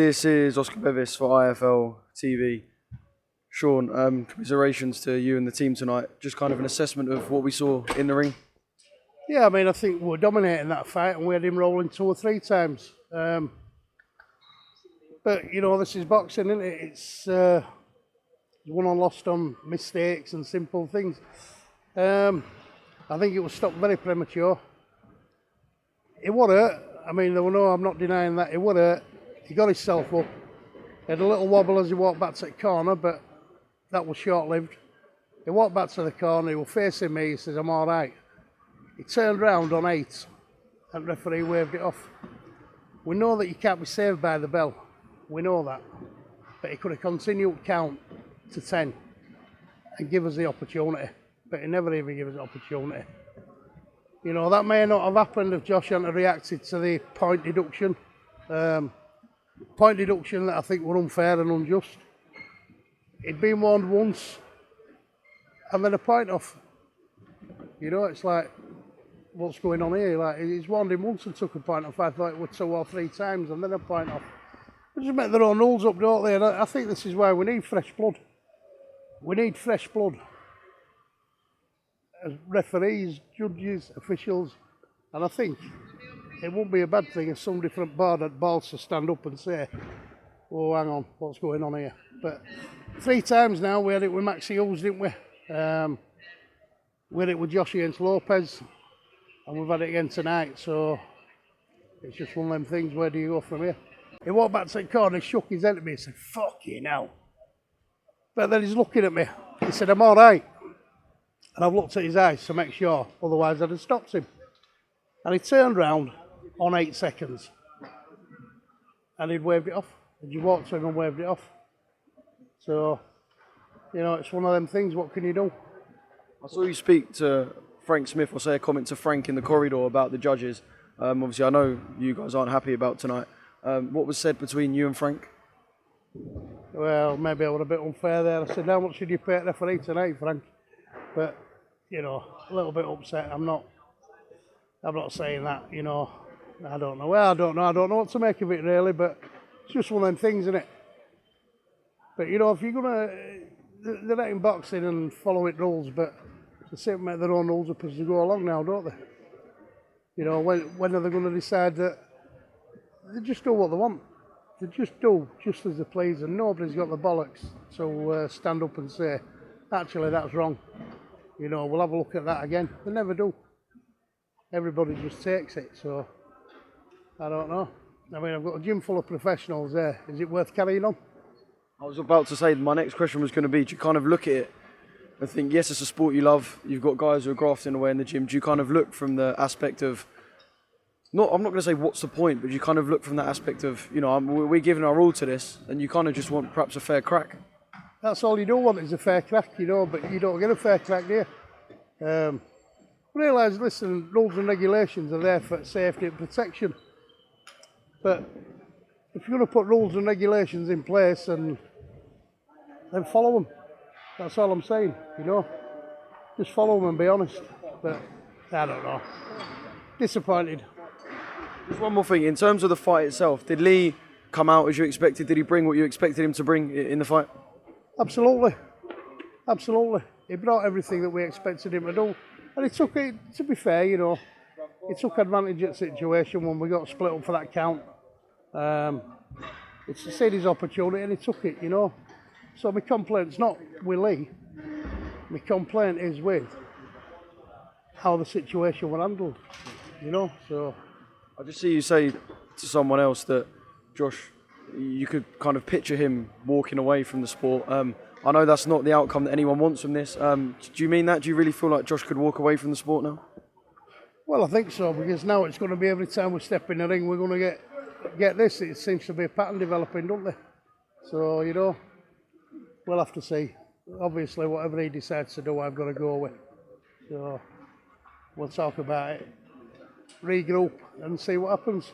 This is Oscar Bevis for IFL TV. Sean, commiserations to you and the team tonight. Just kind of an assessment of what we saw in the ring. Yeah, I mean, I think we were dominating that fight and we had him rolling 2 or 3 times. But, you know, this is boxing, isn't it? It's won and lost on mistakes and simple things. I think it was stopped very premature. It would hurt. I mean, I'm not denying that. It would hurt. He got himself up. He had a little wobble as he walked back to the corner, but that was short-lived. He walked back to the corner, he was facing me, he says, I'm all right. He turned round on 8 and the referee waved it off. We know that you can't be saved by the bell. We know that. But he could have continued count to 10 and give us the opportunity. But he never even gave us the opportunity. You know, that may not have happened if Josh hadn't reacted to the point deduction. Point deduction that I think were unfair and unjust. He'd been warned once and then a point off. You know, it's like, what's going on here? Like, he's warned him once and took a point off. I thought it was 2 or 3 times and then a point off. They just make their own rules up, don't they? And I think this is why we need fresh blood. We need fresh blood. As referees, judges, officials, and I think it won't be a bad thing if somebody from the board had balls to stand up and say, oh, hang on, what's going on here? But 3 times now, we had it with Maxi Hughes, didn't we? We had it with Josh against Lopez, and we've had it again tonight, so it's just one of them things, where do you go from here? He walked back to the corner, he shook his head at me and said, fucking hell. But then he's looking at me, he said, I'm all right. And I've looked at his eyes to make sure, otherwise I'd have stopped him. And he turned round on 8 seconds. And he'd waved it off. And you walked to him and waved it off. So, you know, it's one of them things, what can you do? I saw you speak to Frank Smith, or say a comment to Frank in the corridor about the judges. Obviously, I know you guys aren't happy about tonight. What was said between you and Frank? Well, maybe I was a bit unfair there. I said, how much did you pay the referee tonight, Frank? But, you know, a little bit upset. I'm not saying that, you know. I don't know. Well, I don't know what to make of it, really, but it's just one of them things, isn't it? But, you know, if you're going to... They're not in boxing and following rules, but they seem to make their own rules up as they go along now, don't they? You know, when are they going to decide that they just do what they want? They just do just as they please, and nobody's got the bollocks to stand up and say, actually, that's wrong. You know, we'll have a look at that again. They never do. Everybody just takes it, so I don't know. I mean, I've got a gym full of professionals there. Is it worth carrying on? I was about to say, my next question was going to be, do you kind of look at it and think, yes, it's a sport you love, you've got guys who are grafting away in the gym, do you kind of look from the aspect of, I'm not going to say what's the point, but you kind of look from that aspect of, you know, we're giving our all to this, and you kind of just want perhaps a fair crack? That's all you do want is a fair crack, you know, but you don't get a fair crack, do you? Realise, listen, rules and regulations are there for safety and protection. But if you're going to put rules and regulations in place, then follow them. That's all I'm saying, you know. Just follow them and be honest. But I don't know. Disappointed. Just one more thing, in terms of the fight itself, did Lee come out as you expected? Did he bring what you expected him to bring in the fight? Absolutely. Absolutely. He brought everything that we expected him to do. And he took it, to be fair, you know, he took advantage of the situation when we got split up for that count. It's to see his opportunity and he took it, you know. So my complaint's not with Lee. My complaint is with how the situation was handled, you know, so... I just see you say to someone else that, Josh, you could kind of picture him walking away from the sport. I know that's not the outcome that anyone wants from this. Do you mean that? Do you really feel like Josh could walk away from the sport now? Well, I think so, because now it's going to be every time we step in the ring, we're going to get this. It seems to be a pattern developing, don't they? So, you know, we'll have to see. Obviously, whatever he decides to do, I've got to go with. So, we'll talk about it, regroup and see what happens.